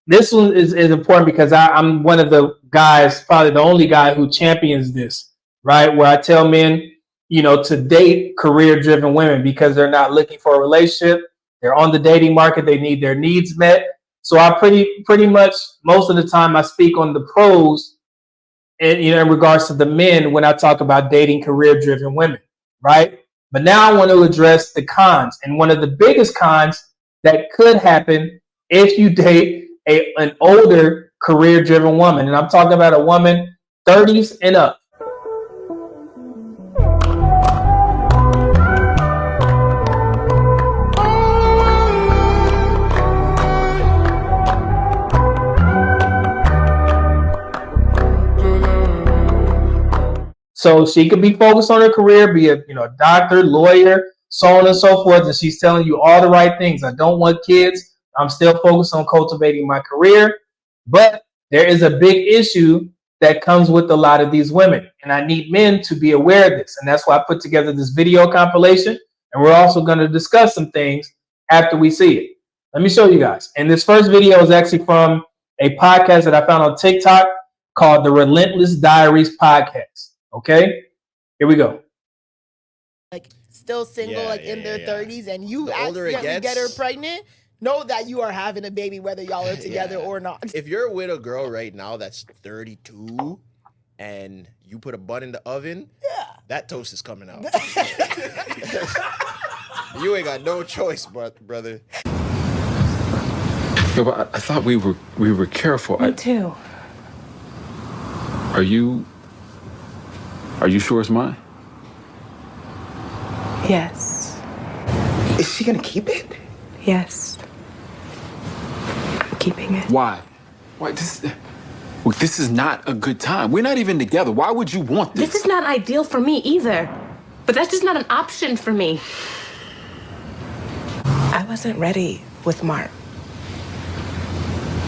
this one is important because I'm one of the guys, probably the only guy who champions this, right? Where I tell men, to date career-driven women because they're not looking for a relationship. They're on the dating market. They need their needs met. So I pretty much most of the time I speak on the pros and in regards to the men when I talk about dating career-driven women, right? But now I want to address the cons, and one of the biggest cons that could happen if you date an older career-driven woman, and I'm talking about a woman 30s and up. So she could be focused on her career, be a doctor, lawyer, so on and so forth, and she's telling you all the right things. I don't want kids. I'm still focused on cultivating my career. But there is a big issue that comes with a lot of these women, and I need men to be aware of this. And that's why I put together this video compilation, and we're also going to discuss some things after we see it. Let me show you guys. And this first video is actually from a podcast that I found on TikTok called the Relentless Diaries Podcast. Okay, here we go. Like still single, in their 30s, and you accidentally get her pregnant, know that you are having a baby whether y'all are together or not. If you're with a girl right now that's 32 and you put a bun in the oven, that toast is coming out. You ain't got no choice, brother. Yeah, but I thought we were careful. Me too. Are you sure it's mine? Yes. Is she gonna keep it? Yes. I'm keeping it. Why? Why this is not a good time. We're not even together. Why would you want this? This is not ideal for me either. But that's just not an option for me. I wasn't ready with Mark.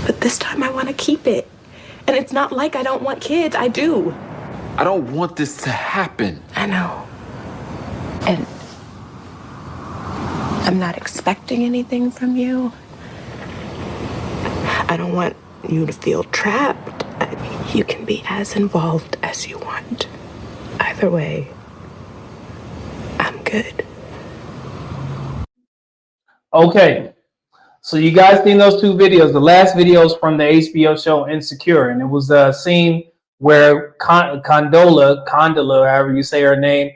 But this time I want to keep it. And it's not like I don't want kids. I do. I don't want this to happen. I know. And I'm not expecting anything from you. I don't want you to feel trapped. You can be as involved as you want. Either way, I'm good. Okay, so you guys seen those two videos. The last video is from the HBO show Insecure, and it was a scene where Condola, however you say her name,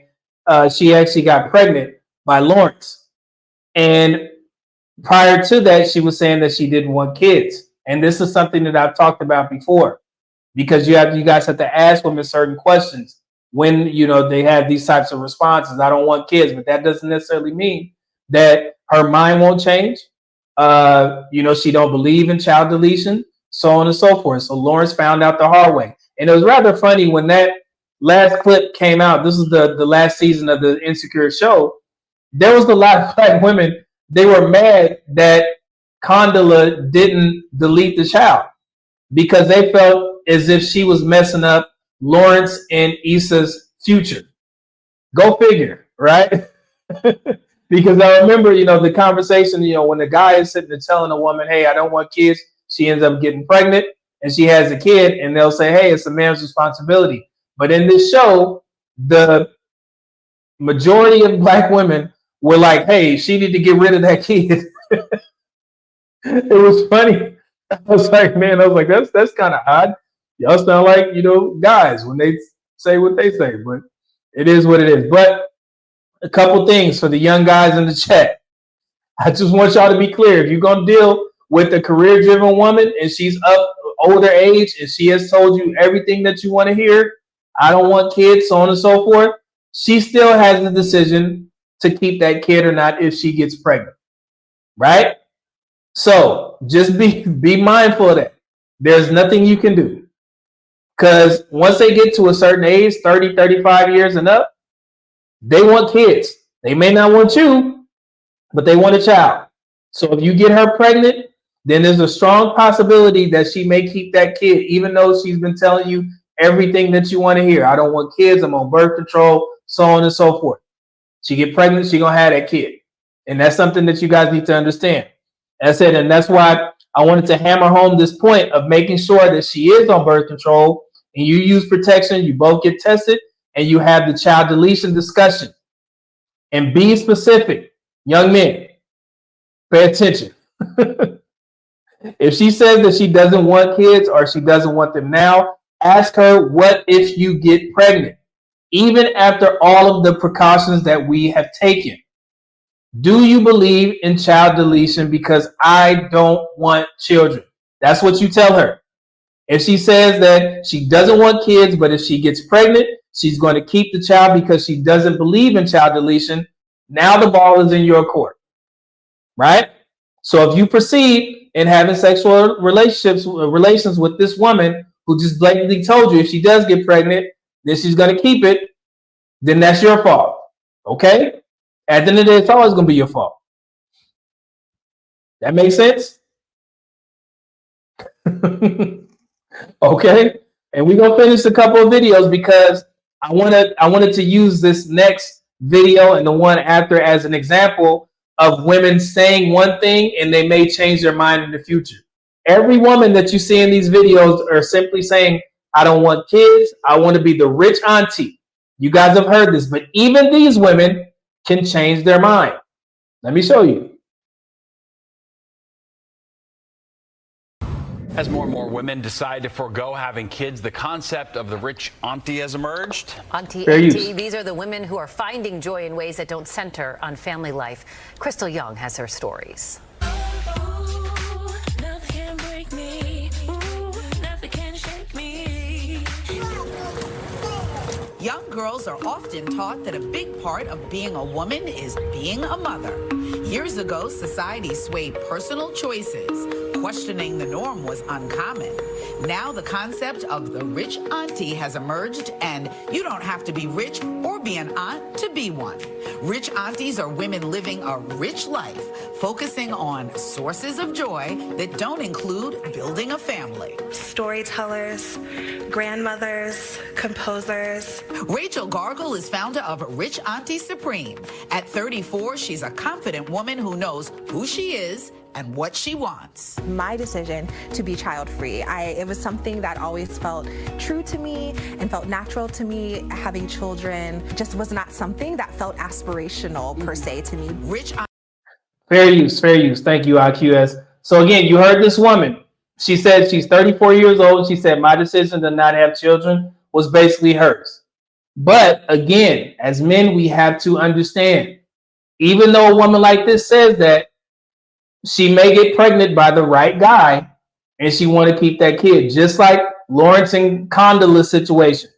she actually got pregnant by Lawrence. And prior to that, she was saying that she didn't want kids. And this is something that I've talked about before, because you guys have to ask women certain questions when they have these types of responses. I don't want kids, but that doesn't necessarily mean that her mind won't change. She don't believe in child deletion, so on and so forth. So Lawrence found out the hard way. And it was rather funny when that last clip came out. This is the last season of the Insecure show. There was a lot of black women. They were mad that Condola didn't delete the child because they felt as if she was messing up Lawrence and Issa's future. Go figure, right? Because I remember, the conversation, when the guy is sitting there telling a woman, hey, I don't want kids. She ends up getting pregnant and she has a kid, and they'll say, hey, it's a man's responsibility. But in this show, the majority of black women were like, hey, she need to get rid of that kid. It was funny. I was like, that's kind of odd. Y'all sound like, guys when they say what they say, but it is what it is. But a couple things for the young guys in the chat. I just want y'all to be clear. If you're going to deal with a career-driven woman and she's up older age and she has told you everything that you want to hear, I don't want kids, so on and so forth, she still has the decision to keep that kid or not if she gets pregnant, right? So just be mindful of that. There's nothing you can do, because once they get to a certain age, 30, 35 years and up, they want kids. They may not want you, but they want a child. So if you get her pregnant, then there's a strong possibility that she may keep that kid, even though she's been telling you everything that you want to hear. I don't want kids. I'm on birth control, so on and so forth. She get pregnant, she gonna have that kid. And that's something that you guys need to understand. That's it. And that's why I wanted to hammer home this point of making sure that she is on birth control and you use protection, you both get tested, and you have the child deletion discussion. And be specific. Young men, pay attention. If she says that she doesn't want kids or she doesn't want them now, ask her, what if you get pregnant? Even after all of the precautions that we have taken. Do you believe in child deletion because I don't want children? That's what you tell her. If she says that she doesn't want kids, but if she gets pregnant, she's going to keep the child because she doesn't believe in child deletion, now the ball is in your court, right? So if you proceed in having sexual relations with this woman who just blatantly told you if she does get pregnant, then she's going to keep it, then that's your fault, okay? At the end of the day, it's always going to be your fault. That makes sense? Okay? And we're going to finish a couple of videos because I wanted to use this next video and the one after as an example of women saying one thing and they may change their mind in the future. Every woman that you see in these videos are simply saying, I don't want kids. I want to be the rich auntie. You guys have heard this, but even these women can change their mind. Let me show you. As more and more women decide to forego having kids, the concept of the rich auntie has emerged. Auntie, these are the women who are finding joy in ways that don't center on family life. Crystal Young has her stories. Young girls are often taught that a big part of being a woman is being a mother. Years ago, society swayed personal choices. Questioning the norm was uncommon. Now the concept of the rich auntie has emerged, and you don't have to be rich or be an aunt to be one. Rich aunties are women living a rich life, focusing on sources of joy that don't include building a family. Storytellers, grandmothers, composers. Rachel Gargle is founder of Rich Auntie Supreme. At 34, she's a confident woman who knows who she is and what she wants. My decision to be child-free, it was something that always felt true to me and felt natural to me. Having children just was not something that felt aspirational per se to me. Fair use. Thank you, IQS. So again, you heard this woman. She said she's 34 years old. She said my decision to not have children was basically hers. But again, as men, we have to understand, even though a woman like this says that, she may get pregnant by the right guy and she want to keep that kid, just like Lawrence and Condola's situation.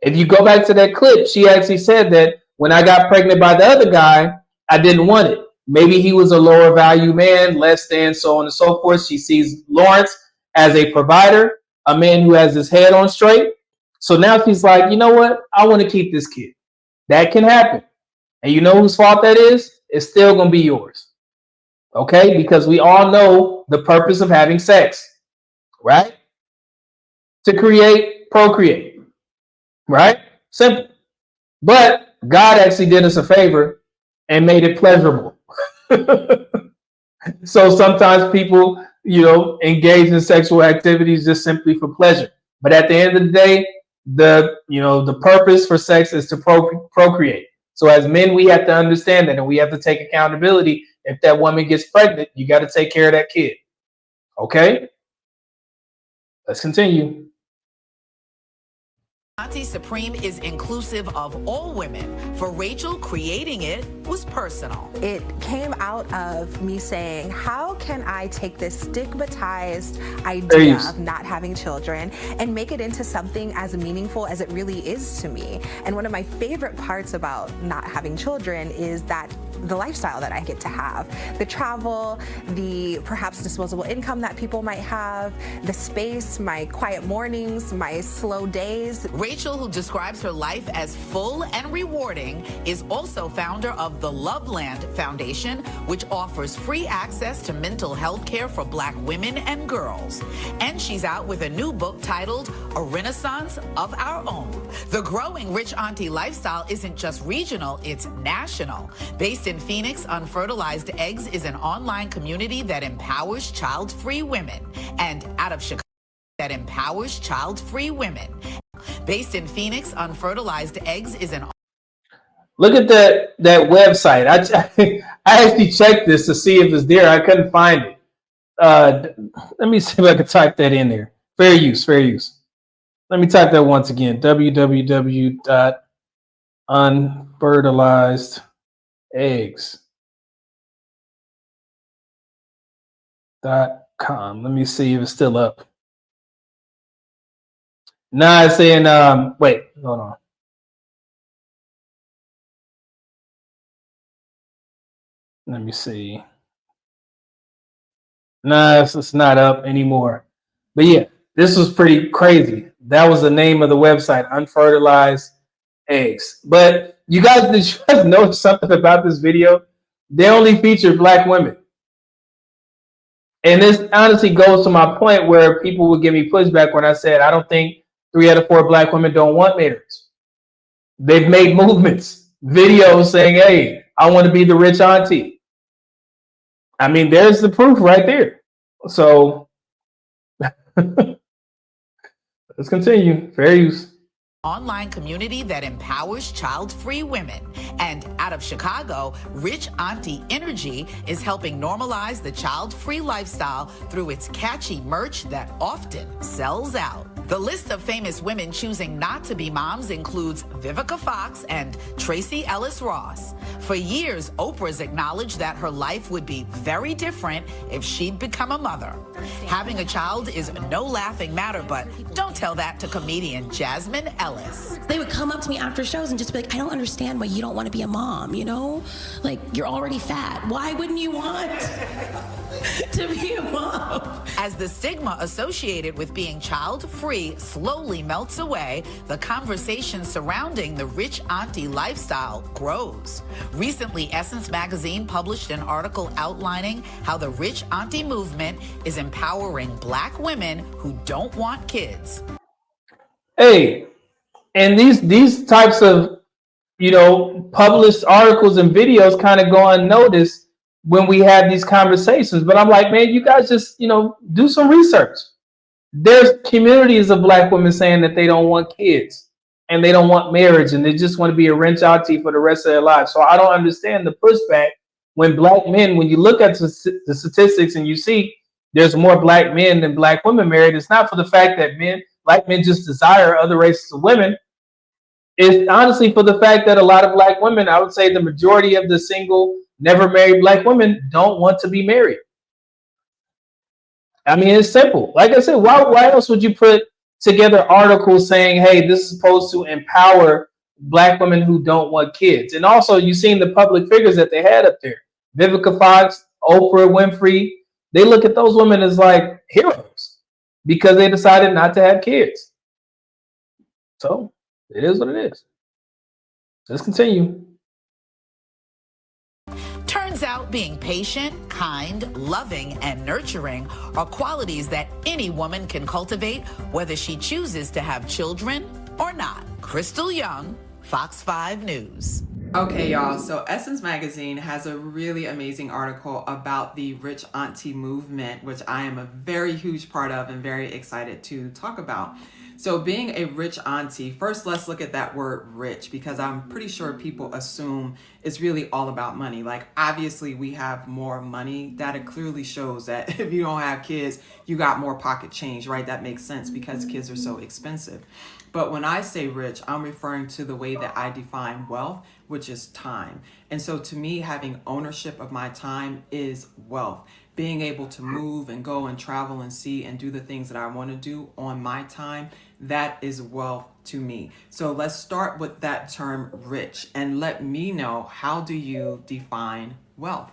If you go back to that clip, she actually said that when I got pregnant by the other guy, I didn't want it. Maybe he was a lower value man, less than, so on and so forth. She sees Lawrence as a provider, a man who has his head on straight. So now she's like, you know what? I want to keep this kid. That can happen. And you know whose fault that is? It's still going to be yours. Okay, because we all know the purpose of having sex, right? To procreate, right? Simple. But God actually did us a favor and made it pleasurable. So sometimes people, engage in sexual activities just simply for pleasure. But at the end of the day, the purpose for sex is to procreate. So as men, we have to understand that, and we have to take accountability. If that woman gets pregnant, you got to take care of that kid. Okay? Let's continue. Auntie Supreme is inclusive of all women. For Rachel, creating it was personal. It came out of me saying, how can I take this stigmatized idea of not having children and make it into something as meaningful as it really is to me? And one of my favorite parts about not having children is that the lifestyle that I get to have, the travel, the perhaps disposable income that people might have, the space, my quiet mornings, my slow days. Rachel, who describes her life as full and rewarding, is also founder of the Loveland Foundation, which offers free access to mental health care for Black women and girls. And she's out with a new book titled A Renaissance of Our Own. The growing rich auntie lifestyle isn't just regional, it's national. Based Based in Phoenix, Unfertilized Eggs is an online community that empowers child-free women. And out of Chicago, that empowers child-free women. Based in Phoenix, Unfertilized Eggs is an... Look at that website. I actually checked this to see if it's there. I couldn't find it. Let me see if I can type that in there. Fair use, fair use. Let me type that once again. www.unfertilizedeggs.com. Let me see if it's still up. Nah, it's saying, wait, hold on. Let me see. Nah, it's not up anymore. But yeah, this was pretty crazy. That was the name of the website, Unfertilized Eggs. But you guys, did you guys notice something about this video? They only featured black women. And this honestly goes to my point where people would give me pushback when I said, I don't think 3 out of 4 black women don't want marriage. They've made movements, videos saying, hey, I want to be the rich auntie. I mean, there's the proof right there. So let's continue. Fair use. Online community that empowers child-free women. And out of Chicago, Rich Auntie Energy is helping normalize the child-free lifestyle through its catchy merch that often sells out. The list of famous women choosing not to be moms includes Vivica Fox and Tracy Ellis Ross. For years, Oprah's acknowledged that her life would be very different if she'd become a mother. Having a child is no laughing matter, but don't tell that to comedian Jasmine Ellis. They would come up to me after shows and just be like, I don't understand why you don't want to be a mom, you know? Like, you're already fat. Why wouldn't you want to be a mom? As the stigma associated with being child-free slowly melts away, the conversation surrounding the rich auntie lifestyle grows. Recently, Essence magazine published an article outlining how the rich auntie movement is empowering black women who don't want kids. Hey, and these types of, published articles and videos kind of go unnoticed when we have these conversations. But I'm like, man, you guys just, do some research. There's communities of black women saying that they don't want kids and they don't want marriage and they just want to be a rich auntie for the rest of their lives. So I don't understand the pushback when black men, when you look at the statistics and you see there's more black men than black women married, it's not for the fact that black men just desire other races of women. It's honestly for the fact that a lot of black women, I would say the majority of the single, never married black women don't want to be married. I mean, it's simple. Like I said, why else would you put together articles saying, hey, this is supposed to empower black women who don't want kids? And also, you've seen the public figures that they had up there. Vivica Fox, Oprah Winfrey, they look at those women as like heroes because they decided not to have kids. So it is what it is. Let's continue. Turns out being patient, kind, loving, and nurturing are qualities that any woman can cultivate, whether she chooses to have children or not. Crystal Young, Fox 5 News. Okay, y'all, so Essence Magazine has a really amazing article about the Rich Auntie movement, which I am a very huge part of and very excited to talk about. So being a rich auntie, first let's look at that word rich, because I'm pretty sure people assume it's really all about money. Like, obviously we have more money. That clearly shows that if you don't have kids, you got more pocket change, right? That makes sense because kids are so expensive. But when I say rich, I'm referring to the way that I define wealth, which is time. And so to me, having ownership of my time is wealth. Being able to move and go and travel and see and do the things that I want to do on my time, that is wealth to me. So let's start with that term rich and let me know, how do you define wealth?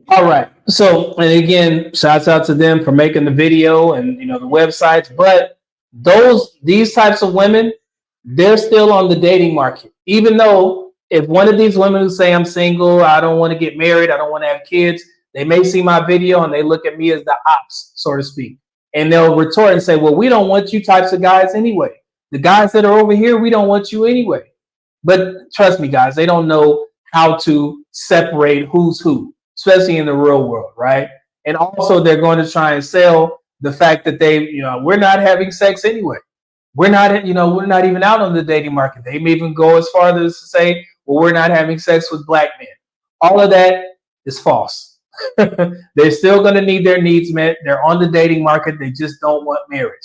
All right. So, and again, shouts out to them for making the video and, the websites, but these types of women, they're still on the dating market. Even though if one of these women who say I'm single, I don't want to get married, I don't want to have kids, they may see my video and they look at me as the ops, so to speak. And they'll retort and say, well, we don't want you types of guys anyway. The guys that are over here, we don't want you anyway. But trust me, guys, they don't know how to separate who's who, especially in the real world, right? And also they're going to try and sell the fact that we're not having sex anyway. We're not even out on the dating market. They may even go as far as to say, well, we're not having sex with black men. All of that is false. They're still going to need their needs met. They're on the dating market. They just don't want marriage.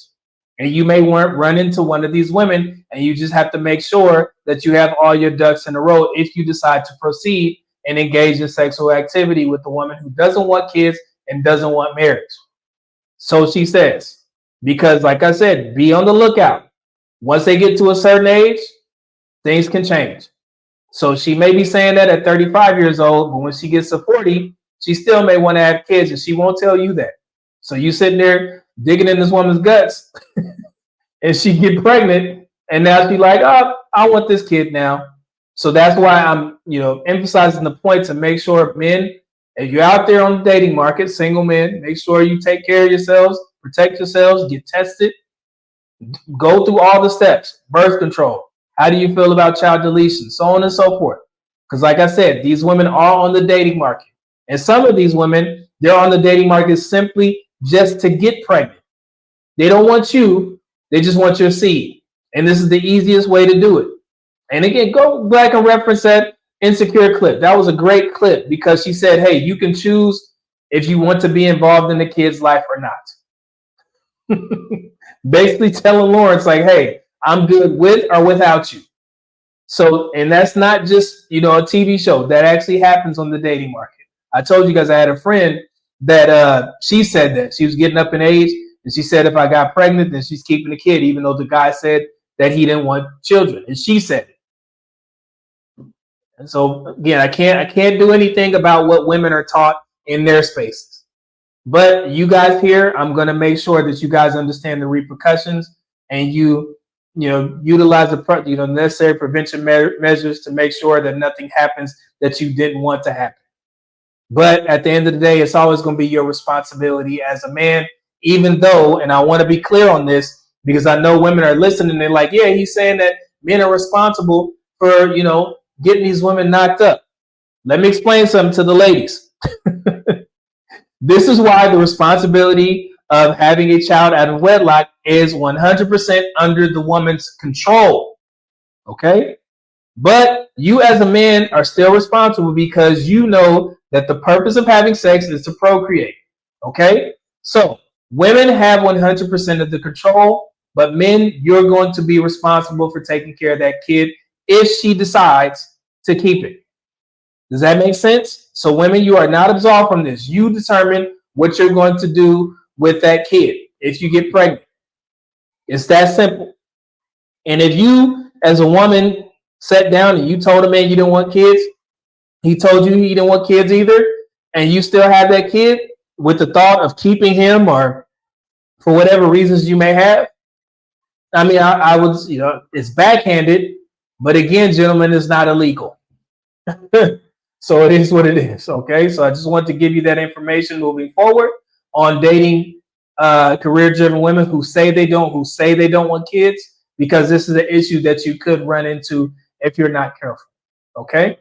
And you may run into one of these women, and you just have to make sure that you have all your ducks in a row if you decide to proceed and engage in sexual activity with the woman who doesn't want kids and doesn't want marriage. So she says, because like I said, be on the lookout. Once they get to a certain age, things can change. So she may be saying that at 35 years old, but when she gets to 40, she still may want to have kids, and she won't tell you that. So you sitting there digging in this woman's guts and she get pregnant, and now she's like, oh, I want this kid now. So that's why I'm, emphasizing the point to make sure men, if you're out there on the dating market, single men, make sure you take care of yourselves, protect yourselves, get tested, go through all the steps, birth control. How do you feel about child deletion? So on and so forth. Because like I said, these women are on the dating market. And some of these women, they're on the dating market simply just to get pregnant. They don't want you. They just want your seed. And this is the easiest way to do it. And again, go back and reference that Insecure clip. That was a great clip because she said, hey, you can choose if you want to be involved in the kid's life or not. Basically telling Lawrence like, hey, I'm good with or without you. So, and that's not just, a TV show. That actually happens on the dating market. I told you guys I had a friend that she said that she was getting up in age, and she said if I got pregnant, then she's keeping the kid, even though the guy said that he didn't want children, and she said it. And so again, I can't do anything about what women are taught in their spaces. But you guys here, I'm going to make sure that you guys understand the repercussions, and you utilize the necessary prevention measures to make sure that nothing happens that you didn't want to happen. But at the end of the day, it's always going to be your responsibility as a man, even though, and I want to be clear on this because I know women are listening. They're like, yeah, he's saying that men are responsible for, getting these women knocked up. Let me explain something to the ladies. This is why the responsibility of having a child out of wedlock is 100% under the woman's control. Okay? But you as a man are still responsible because you know that the purpose of having sex is to procreate. Okay? So women have 100% of the control, but men, you're going to be responsible for taking care of that kid if she decides to keep it. Does that make sense? So women, you are not absolved from this. You determine what you're going to do with that kid if you get pregnant. It's that simple. And if you, as a woman, sat down and you told a man you didn't want kids, he told you he didn't want kids either, and you still have that kid with the thought of keeping him or for whatever reasons you may have, I mean, I would, it's backhanded, but again, gentlemen, it's not illegal. So it is what it is. Okay. So I just want to give you that information moving forward on dating career-driven women who say they don't want kids, because this is an issue that you could run into if you're not careful. Okay.